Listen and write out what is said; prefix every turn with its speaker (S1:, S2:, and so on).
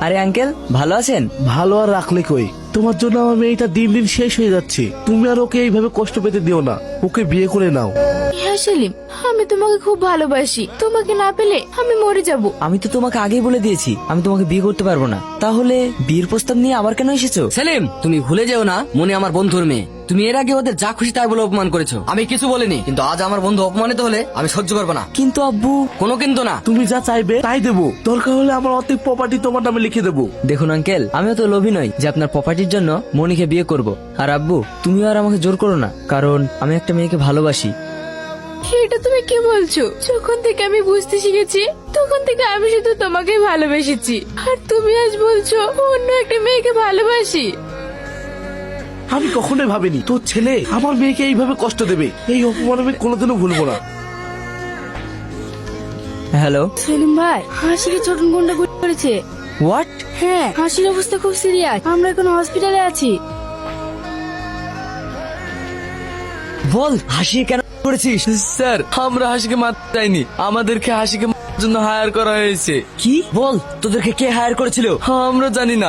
S1: আরে আঙ্কেল, ভালো আছেন?
S2: ভালো আর রাখলে কই, তোমার জন্য আমার মেয়েটা দিন দিন শেষ হয়ে যাচ্ছে। তুমি আর ওকে এইভাবে কষ্ট পেতে দিও না, ওকে বিয়ে করে নাও।
S3: হ্যাঁ সেলিম, আমি তোমাকে খুব ভালোবাসি, তোমাকে না পেলে আমি মরে যাব।
S1: আমি তো তোমাকে আগেই বলে দিয়েছি আমি তোমাকে বিয়ে করতে পারবো না। তাহলে বিয়ের প্রস্তাব নিয়ে আবার কেন এসেছো?
S4: সেলিম, তুমি ভুলে যেও না মনি আমার বন্ধুর মেয়ে। তুমি এর আগে ওদের যা খুশি তাই বলে অপমান করেছো, আমি কিছু বলিনি, কিন্তু আজ আমার বন্ধু অপমানিত হলে আমি সহ্য করবো না।
S1: কিন্তু আব্বু।
S4: কোনো কিন্তু না।
S2: তুমি যা চাইবে তাই দেবো, দরকার হলে আমার অর্ধেক প্রপার্টি তোমার নামে লিখে দেবো।
S1: দেখুন আঙ্কেল, আমিও তো লোভী নই যে আপনার প্রপার্টির জন্য মনিকে বিয়ে করব। আর আব্বু, তুমিও আর আমাকে জোর করো না, কারণ আমি একটা মেয়েকে ভালোবাসি।
S3: এটা তুমি কি বলছো? যখন থেকে আমি বুঝতে শিখেছি তখন থেকে আমি শুধু তোমাকেই ভালোবেসেছি, আর তুমি আজ বলছো অন্য একটা মেয়েকে ভালোবাসি।
S2: আমি কখনোই ভাবিনি তোর ছেলে আমার মেয়েকে এইভাবে কষ্ট দেবে। এই অপমান আমি কোনোদিনও ভুলবো না।
S1: হ্যালো।
S3: সেলিম ভাই, হাসিকে ছোটন গুন্ডা করেছে।
S1: হোয়াট?
S3: হ্যাঁ, হাসির অবস্থা খুব সিরিয়াস, আমরা এখন হসপিটালে আছি।
S1: বল, হাসি কেন করেছিস?
S5: স্যার, আমরা হাসিকে মারতে চাইনি, আমাদেরকে হাসিকে মারার জন্য হায়ার করা হয়েছে।
S1: কি বল, তোদেরকে কে হায়ার করেছিল?
S5: আমরা জানি না।